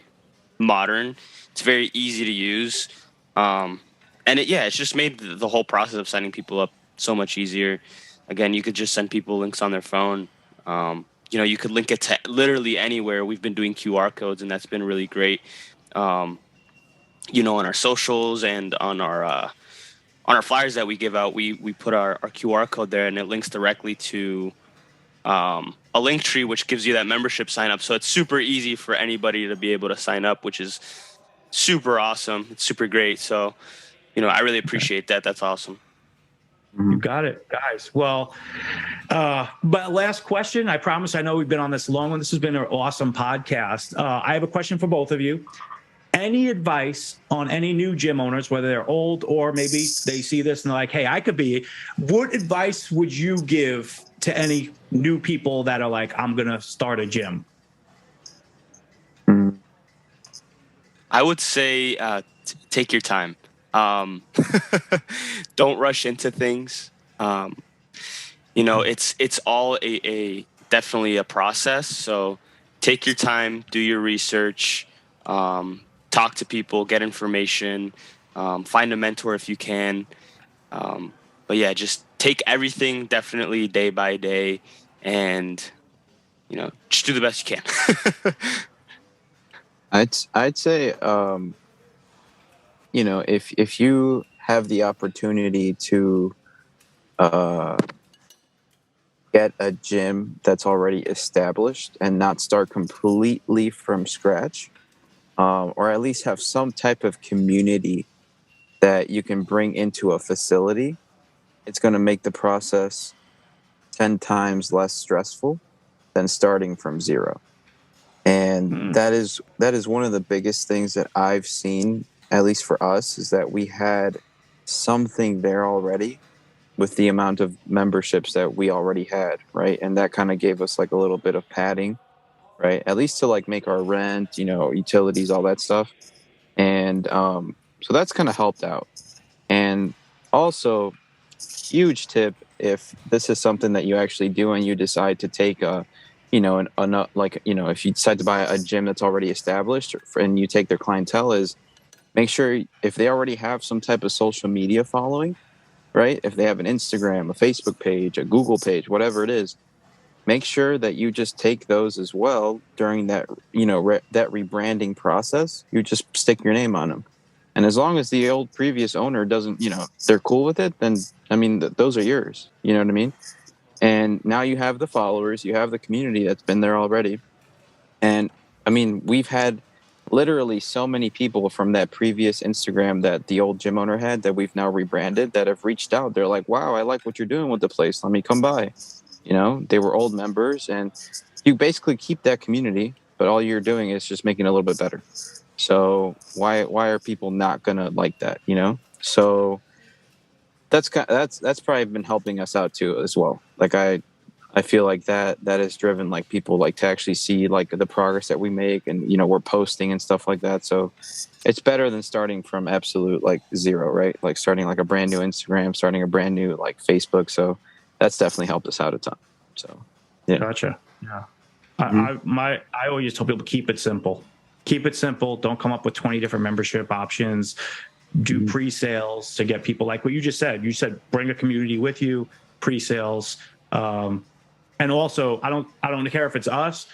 modern. It's very easy to use. And it's just made the whole process of signing people up so much easier. Again, you could just send people links on their phone. You could link it to literally anywhere. We've been doing QR codes, and that's been really great. On our socials and on our flyers that we give out, we put our QR code there, and it links directly to a link tree, which gives you that membership sign up. So it's super easy for anybody to be able to sign up, which is super awesome. It's super great. So, I really appreciate that. That's awesome. You got it, guys. Well, but last question. I promise, I know we've been on this long one. This has been an awesome podcast. I have a question for both of you. Any advice on any new gym owners, whether they're old or maybe they see this and they're like, hey, I could be, what advice would you give to any new people that are like, I'm going to start a gym? I would say take your time. Don't rush into things. It's all a definitely a process. So take your time, do your research, talk to people, get information, find a mentor if you can. But yeah, just take everything definitely day by day, and just do the best you can. I'd say, if you have the opportunity to get a gym that's already established and not start completely from scratch, or at least have some type of community that you can bring into a facility, it's going to make the process 10 times less stressful than starting from zero. And that is one of the biggest things that I've seen, at least for us, is that we had something there already with the amount of memberships that we already had, right? And that kind of gave us like a little bit of padding, right? At least to like make our rent, utilities, all that stuff. And so that's kind of helped out. And also, huge tip, if this is something that you actually do and you decide to take if you decide to buy a gym that's already established and you take their clientele, is make sure if they already have some type of social media following, right? If they have an Instagram, a Facebook page, a Google page, whatever it is, make sure that you just take those as well during that, that rebranding process. You just stick your name on them. And as long as the old previous owner doesn't, they're cool with it, then, those are yours. You know what I mean? And now you have the followers, you have the community that's been there already. And we've had literally so many people from that previous Instagram that the old gym owner had that we've now rebranded that have reached out. They're like, wow, I like what you're doing with the place. Let me come by. They were old members, and you basically keep that community, but all you're doing is just making it a little bit better. So why are people not going to like that? So that's probably been helping us out too as well. Like I feel like that has driven like people like to actually see like the progress that we make, and we're posting and stuff like that. So it's better than starting from absolute like zero, right? Like starting like a brand new Instagram, starting a brand new like Facebook. So that's definitely helped us out a ton. So yeah. Gotcha. Yeah. I always tell people, keep it simple. Keep it simple. Don't come up with 20 different membership options. Do pre-sales to get people, like what you just said. You said bring a community with you, pre-sales. And also, I don't care if it's us.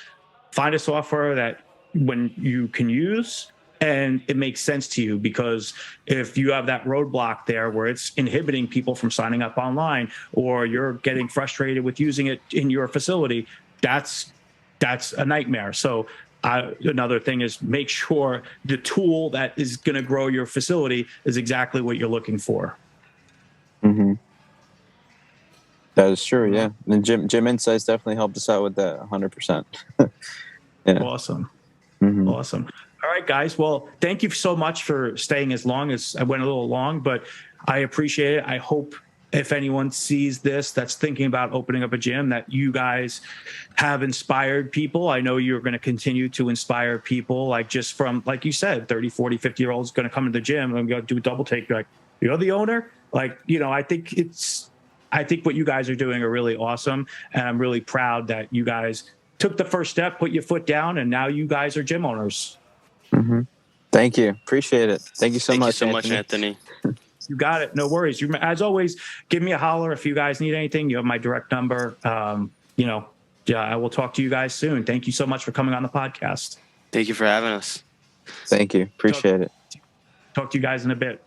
Find a software that when you can use and it makes sense to you, because if you have that roadblock there where it's inhibiting people from signing up online, or you're getting frustrated with using it in your facility, that's a nightmare. So another thing is make sure the tool that is going to grow your facility is exactly what you're looking for. Mm-hmm. That is true, yeah. And Gym Insights definitely helped us out with that 100%. Yeah. Awesome. Mm-hmm. Awesome. All right, guys. Well, thank you so much for staying as long as I went a little long, but I appreciate it. I hope if anyone sees this that's thinking about opening up a gym, that you guys have inspired people. I know you're going to continue to inspire people, like just from, like you said, 30, 40, 50-year-olds going to come to the gym and go do a double take. You're like, you're the owner? Like, I think what you guys are doing are really awesome. And I'm really proud that you guys took the first step, put your foot down, and now you guys are gym owners. Mm-hmm. Thank you. Appreciate it. Thank you so much. Thank you so much, Anthony. You got it. No worries. As always, give me a holler if you guys need anything. You have my direct number. I will talk to you guys soon. Thank you so much for coming on the podcast. Thank you for having us. Thank you. Appreciate it. Talk to you guys in a bit.